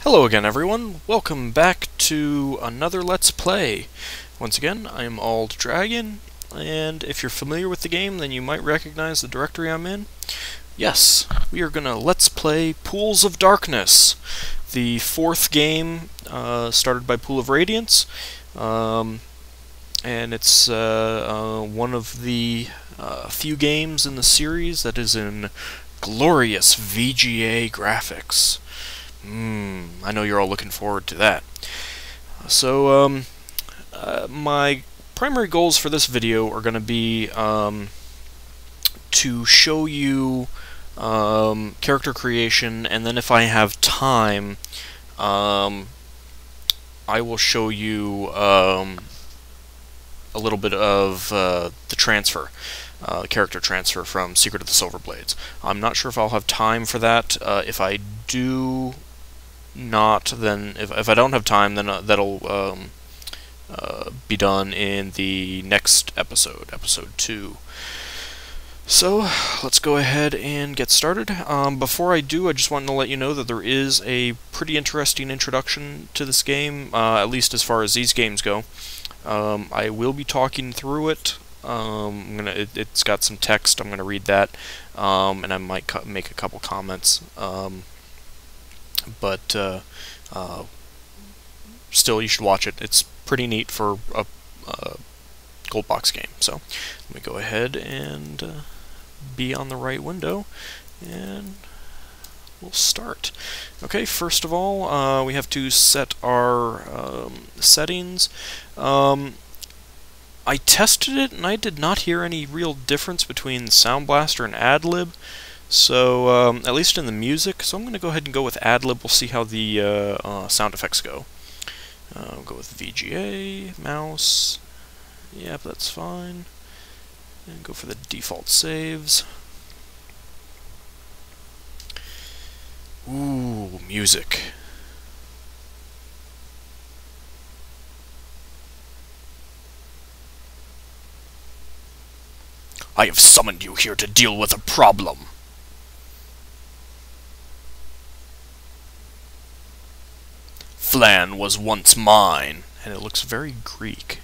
Hello again, everyone. Welcome back to another Let's Play. Once again, I am AuldDragon, and if you're familiar with the game, then you might recognize the directory I'm in. Yes, we are gonna Let's Play Pools of Darkness, the fourth game started by Pool of Radiance, and it's one of the few games in the series that is in glorious VGA graphics. I know you're all looking forward to that. So, my primary goals for this video are going to be to show you character creation, and then if I have time, I will show you a little bit of the transfer. Character transfer from Secret of the Silver Blades. I'm not sure if I'll have time for that. If I do not, then if I don't have time, then that'll be done in the next episode, episode 2. So let's go ahead and get started. Before I do, I just wanted to let you know that there is a pretty interesting introduction to this game, at least as far as these games go. I will be talking through it. It's got some text. I'm gonna read that, and I might make a couple comments. But still, you should watch it. It's pretty neat for a gold box game. So let me go ahead and be on the right window, and we'll start. Okay, first of all, we have to set our settings. I tested it, and I did not hear any real difference between Sound Blaster and AdLib. So, at least in the music, so I'm going to go ahead and go with AdLib. We'll see how the sound effects go. We'll go with VGA, mouse, yep, that's fine. And go for the default saves. Ooh, music. I have summoned you here to deal with a problem. Flan was once mine, and it looks very Greek.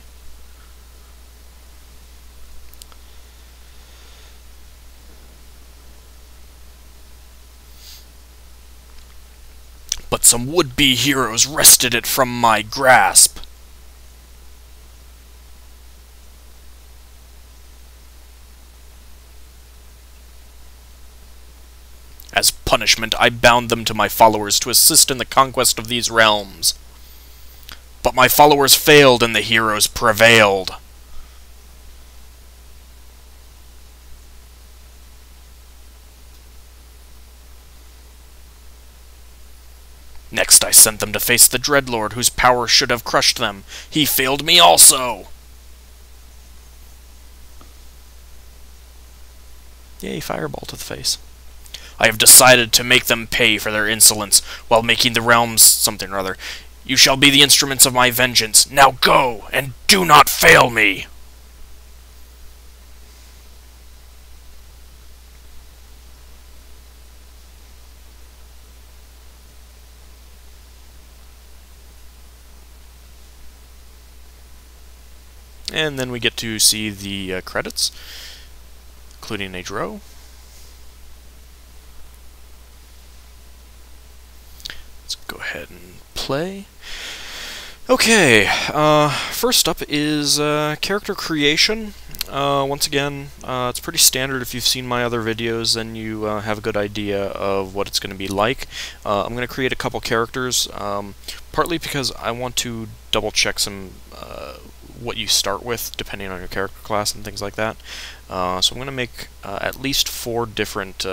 But some would-be heroes wrested it from my grasp. As punishment, I bound them to my followers to assist in the conquest of these realms. But my followers failed and the heroes prevailed. Next, I sent them to face the Dreadlord, whose power should have crushed them. He failed me also. Yay, fireball to the face. I have decided to make them pay for their insolence, while making the realms something or other. You shall be the instruments of my vengeance. Now go, and do not fail me! And then we get to see the credits, including a row. Let's go ahead and play. Okay, first up is character creation. Once again, it's pretty standard. If you've seen my other videos, then you have a good idea of what it's going to be like. I'm going to create a couple characters, partly because I want to double-check some what you start with, depending on your character class and things like that. So I'm going to make at least 4 different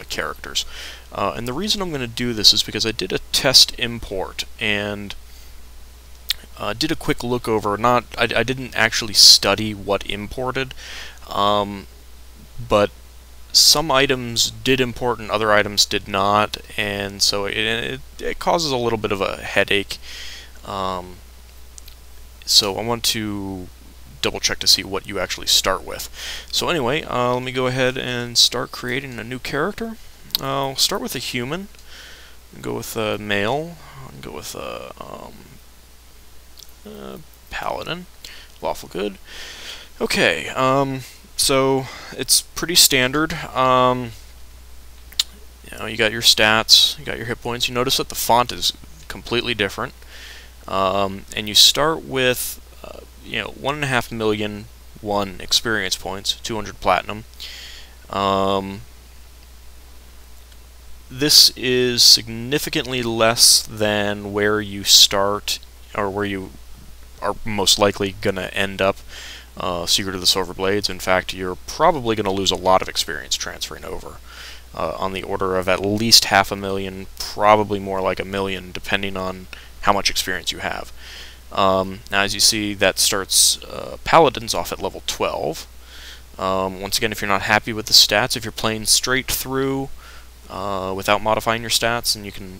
characters. And the reason I'm going to do this is because I did a test import and did a quick look over. I didn't actually study what imported, but some items did import and other items did not, and so it causes a little bit of a headache. So I want to double check to see what you actually start with. So anyway, let me go ahead and start creating a new character. I'll start with a human. Go with male. Go with paladin. Lawful good. Okay, so it's pretty standard. You got your stats, you got your hit points. You notice that the font is completely different, and you start with 1.5 million experience points, 200 platinum. This is significantly less than where you start, or where you are most likely going to end up. Secret of the Silver Blades. In fact, you're probably going to lose a lot of experience transferring over. On the order of at least 500,000, probably more like 1 million, depending on how much experience you have. Now, as you see, that starts Paladins off at level 12. Once again, if you're not happy with the stats, if you're playing straight through without modifying your stats, and you can,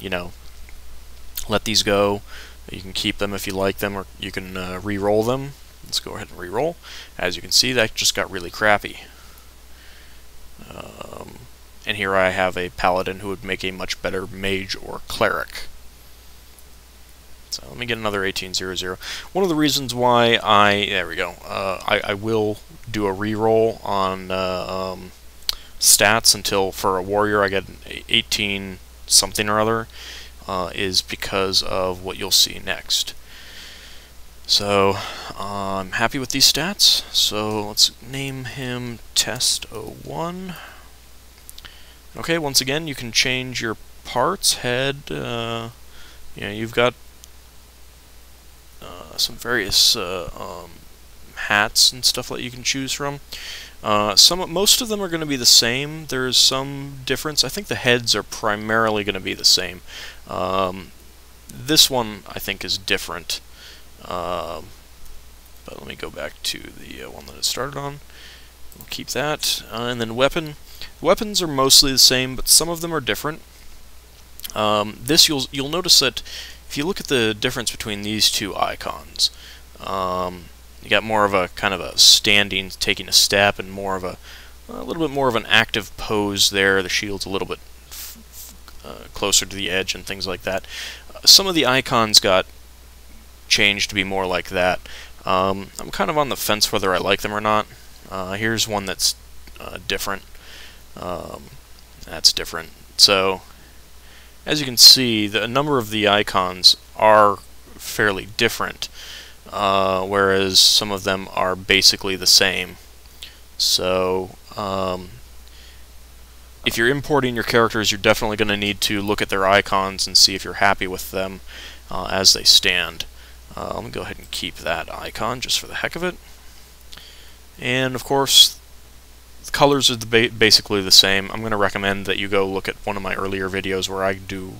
let these go. You can keep them if you like them, or you can re-roll them. Let's go ahead and re-roll. As you can see, that just got really crappy. And here I have a paladin who would make a much better mage or cleric. So let me get another 1800. One of the reasons why there we go. I will do a re-roll on stats until, for a warrior, I get 18 something or other, is because of what you'll see next. So I'm happy with these stats, so let's name him Test 01. Okay, once again, you can change your parts, head, you've got some various hats and stuff that you can choose from. Most of them are going to be the same. There's some difference. I think the heads are primarily going to be the same. This one, I think, is different. But let me go back to the one that it started on. We'll keep that. And then weapon. Weapons are mostly the same, but some of them are different. This you'll notice that if you look at the difference between these two icons, you got more of a kind of a standing, taking a step, and more of a little bit more of an active pose there. The shield's a little bit closer to the edge and things like that. Some of the icons got changed to be more like that. I'm kind of on the fence whether I like them or not. Here's one that's different. That's different. So, as you can see, a number of the icons are fairly different, whereas some of them are basically the same. So, if you're importing your characters, you're definitely going to need to look at their icons and see if you're happy with them as they stand. Let me go ahead and keep that icon just for the heck of it. And of course, the colors are basically the same. I'm going to recommend that you go look at one of my earlier videos where I do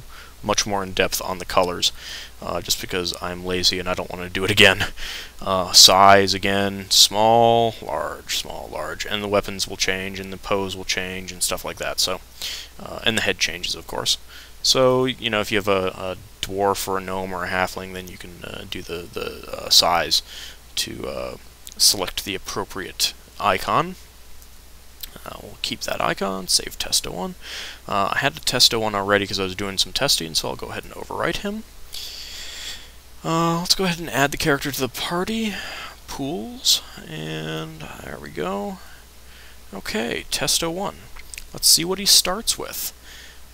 much more in depth on the colors, just because I'm lazy and I don't want to do it again. Size, again, small, large, and the weapons will change, and the pose will change, and stuff like that. So, and the head changes, of course. So, if you have a dwarf or a gnome or a halfling, then you can do the size to select the appropriate icon. We'll keep that icon, save Test 01. I had the Test 01 already because I was doing some testing, so I'll go ahead and overwrite him. Let's go ahead and add the character to the party. Pools, and there we go. Okay, Test 01. Let's see what he starts with.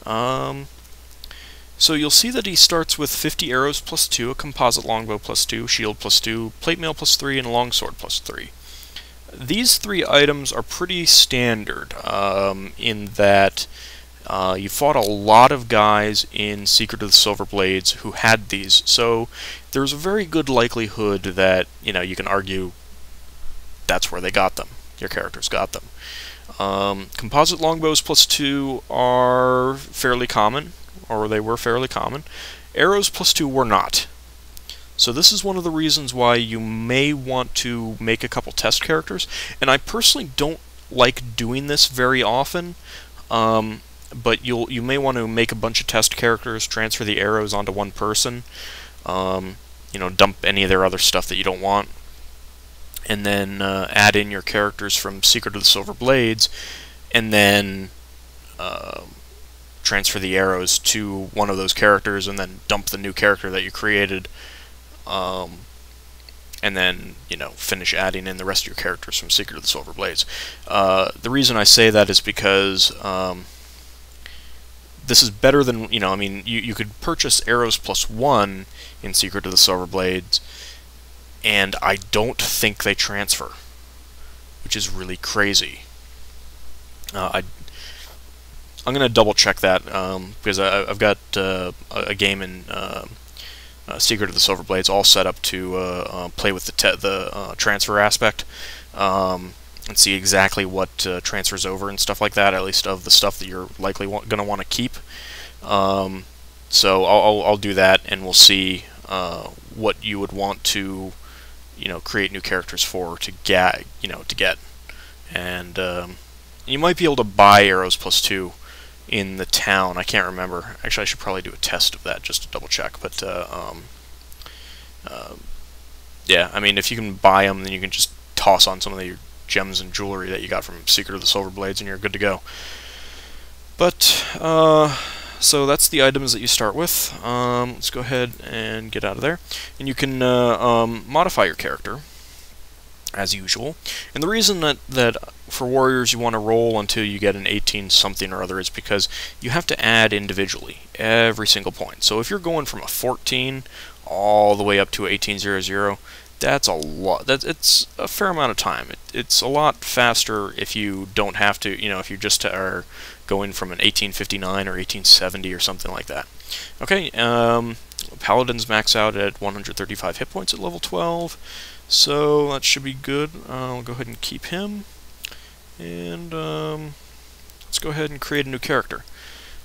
So you'll see that he starts with 50 arrows plus 2, a composite longbow plus 2, shield plus 2, plate mail plus 3, and a longsword plus 3. These 3 items are pretty standard in that you fought a lot of guys in Secret of the Silver Blades who had these, so there's a very good likelihood that, you can argue that's where they got them. Your characters got them. Composite longbows plus 2 are fairly common, or they were fairly common. Arrows plus 2 were not. So this is one of the reasons why you may want to make a couple test characters, and I personally don't like doing this very often, but you may want to make a bunch of test characters, transfer the arrows onto one person, dump any of their other stuff that you don't want, and then add in your characters from Secret of the Silver Blades, and then transfer the arrows to one of those characters and then dump the new character that you created, and then, you know, finish adding in the rest of your characters from Secret of the Silver Blades. The reason I say that is because this is better than, you know, I mean, you could purchase arrows +1 in Secret of the Silver Blades, and I don't think they transfer, which is really crazy. I'm going to double check that, because I've got a game in Secret of the Silver Blades all set up to play with the transfer aspect, and see exactly what transfers over and stuff like that, at least of the stuff that you're likely going to want to keep. So I'll do that, and we'll see what you would want to, you know, create new characters for to get, and you might be able to buy arrows +2 in the town. I can't remember. Actually, I should probably do a test of that just to double check. But yeah, I mean, if you can buy them, then you can just toss on some of your gems and jewelry that you got from Secret of the Silver Blades, and you're good to go. But so that's the items that you start with. Let's go ahead and get out of there, and you can modify your character as usual. And the reason that for warriors you want to roll until you get an 18 something or other is because you have to add individually every single point. So if you're going from a 14 all the way up to 1800, that's a lot. It's a fair amount of time. It's a lot faster if you don't have to, you know, if you just are going from an 1859 or 1870 or something like that. Okay, Paladins max out at 135 hit points at level 12. So that should be good. I'll go ahead and keep him, and let's go ahead and create a new character.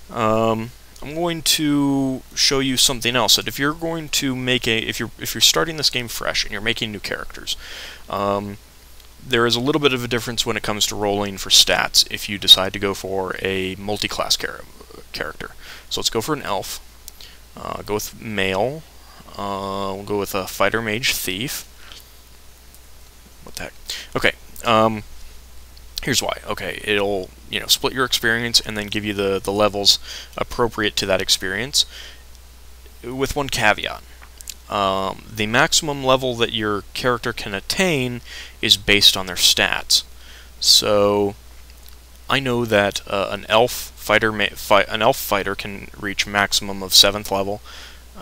I'm going to show you something else. That if you're going to make if you're starting this game fresh and you're making new characters, there is a little bit of a difference when it comes to rolling for stats if you decide to go for a multi-class character. So let's go for an elf. Go with male. We'll go with a fighter, mage, thief. What the heck? Okay, here's why. Okay, it'll, you know, split your experience and then give you the levels appropriate to that experience, with one caveat. The maximum level that your character can attain is based on their stats. So I know that an elf fighter can reach maximum of 7th level.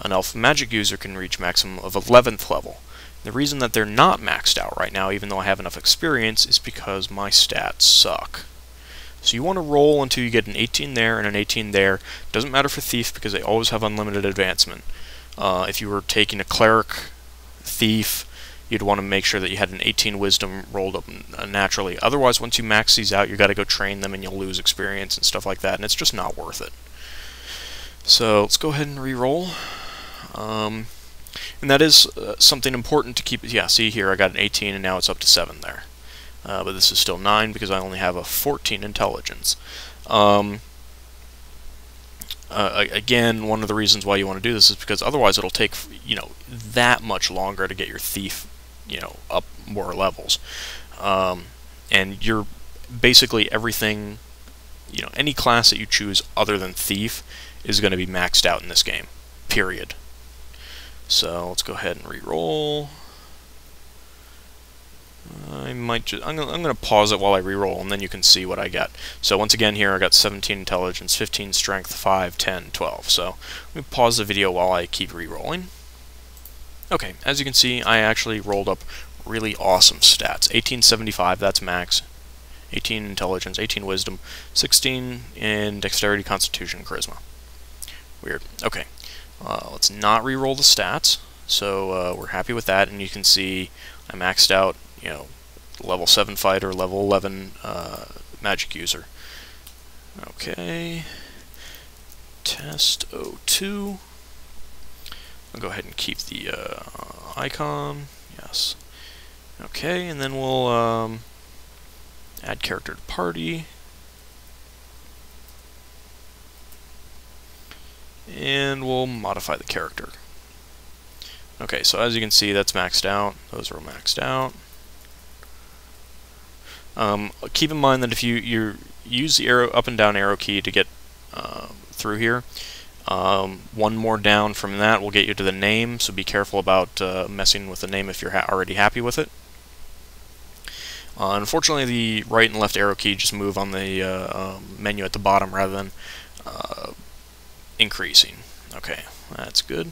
An elf magic user can reach maximum of 11th level. The reason that they're not maxed out right now, even though I have enough experience, is because my stats suck. So you want to roll until you get an 18 there and an 18 there. Doesn't matter for thief because they always have unlimited advancement. If you were taking a cleric, thief, you'd want to make sure that you had an 18 wisdom rolled up naturally. Otherwise, once you max these out, you got to go train them and you'll lose experience and stuff like that, and it's just not worth it. So let's go ahead and re-roll. And that is something important to keep. Yeah, see here, I got an 18 and now it's up to 7 there. But this is still 9 because I only have a 14 intelligence. Again, one of the reasons why you want to do this is because otherwise it'll take, you know, that much longer to get your thief, you know, up more levels. And you're basically everything, you know, any class that you choose other than thief is going to be maxed out in this game. Period. So let's go ahead and re-roll. I'm going to pause it while I re-roll, and then you can see what I get. So once again here I got 17 intelligence, 15 strength, 5, 10, 12. So let me pause the video while I keep re-rolling. Okay, as you can see, I actually rolled up really awesome stats. 1875, that's max. 18 intelligence, 18 wisdom, 16 in dexterity, constitution, charisma. Weird. Okay. Let's not re-roll the stats, so we're happy with that, and you can see I maxed out, you know, level 7 fighter, level 11 magic user. Okay, test 02. I'll go ahead and keep the icon, yes. Okay, and then we'll add character to party. And we'll modify the character. Okay, so as you can see, that's maxed out. Those are maxed out. Keep in mind that if you use the up and down arrow key to get through here. One more down from that will get you to the name, so be careful about messing with the name if you're already happy with it. Unfortunately, the right and left arrow key just move on the menu at the bottom rather than increasing. Okay, that's good.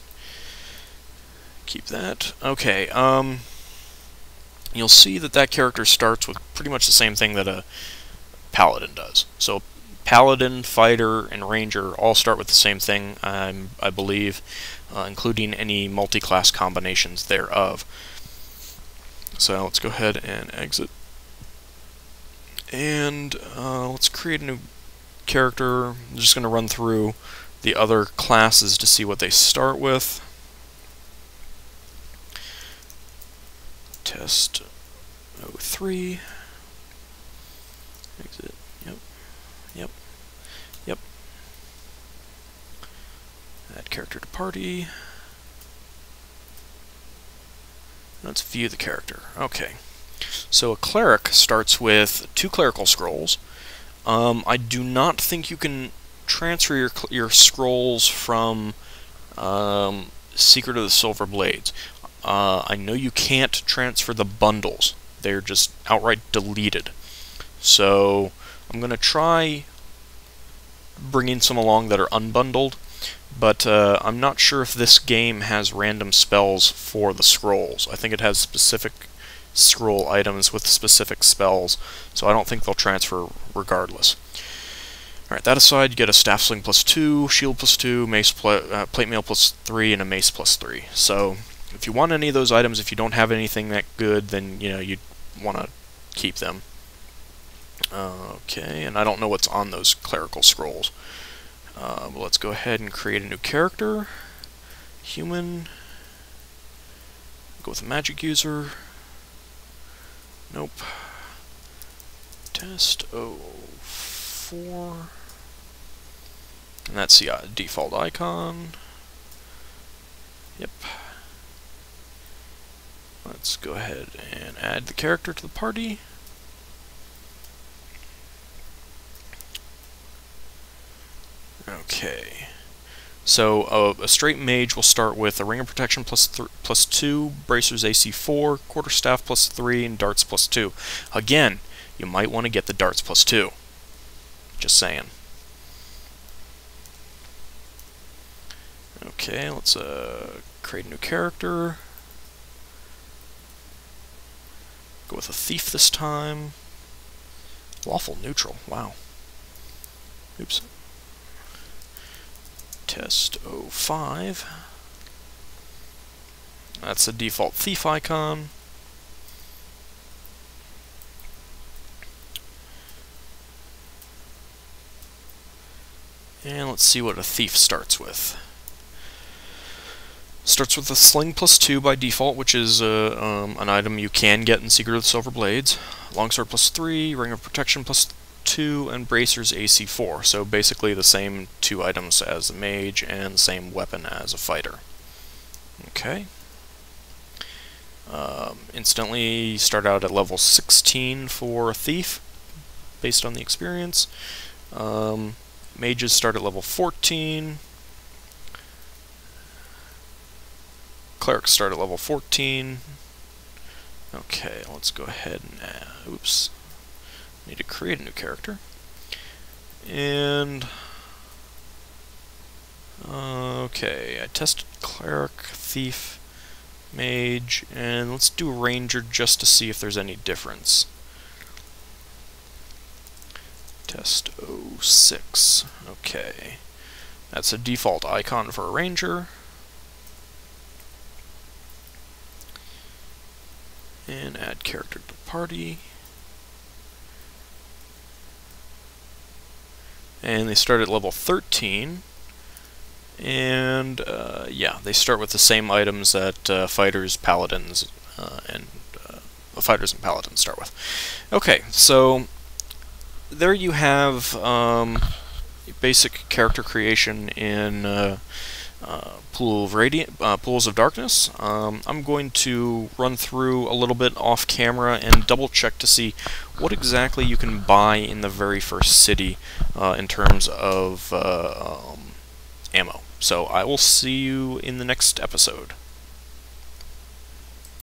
Keep that. Okay, you'll see that that character starts with pretty much the same thing that a paladin does. So paladin, fighter, and ranger all start with the same thing, I believe, including any multi-class combinations thereof. So let's go ahead and exit. And let's create a new character. I'm just going to run through the other classes to see what they start with. Test 03. Exit. Yep. Yep. Yep. Add character to party. Let's view the character. Okay. So a cleric starts with 2 clerical scrolls. I do not think you can transfer your scrolls from Secret of the Silver Blades. I know you can't transfer the bundles. They're just outright deleted. So I'm going to try bringing some along that are unbundled, but I'm not sure if this game has random spells for the scrolls. I think it has specific scroll items with specific spells, so I don't think they'll transfer regardless. Alright, that aside, you get a staff sling +2, shield +2, mace plate mail +3, and a mace +3. So if you want any of those items, if you don't have anything that good, then you'd want to keep them. Okay, and I don't know what's on those clerical scrolls. But let's go ahead and create a new character. Human. Go with a magic user. Nope. Test 04. And that's the default icon. Yep. Let's go ahead and add the character to the party. Okay. So a straight mage will start with a ring of protection +2, bracers AC 4, quarterstaff +3, and darts +2. Again, you might want to get the darts +2. Just saying. Okay, let's create a new character. Go with a thief this time. Lawful neutral. Wow. Oops. Test 05. That's the default thief icon. And let's see what a thief starts with. Starts with a sling +2 by default, which is an item you can get in Secret of the Silver Blades. Longsword +3, ring of protection +2, and bracers AC 4. So basically the same 2 items as the mage and the same weapon as a fighter. Okay. Instantly start out at level 16 for a thief, based on the experience. Mages start at level 14. Clerics start at level 14. Okay, let's go ahead and oops. Need to create a new character. And okay, I tested cleric, thief, mage, and let's do ranger just to see if there's any difference. Test 06. Okay. That's a default icon for a ranger. And add character to party. And they start at level 13. And yeah, they start with the same items that fighters, paladins, and fighters and paladins start with. Okay, so there you have basic character creation in pools of darkness. I'm going to run through a little bit off camera and double check to see what exactly you can buy in the very first city in terms of ammo. So I will see you in the next episode.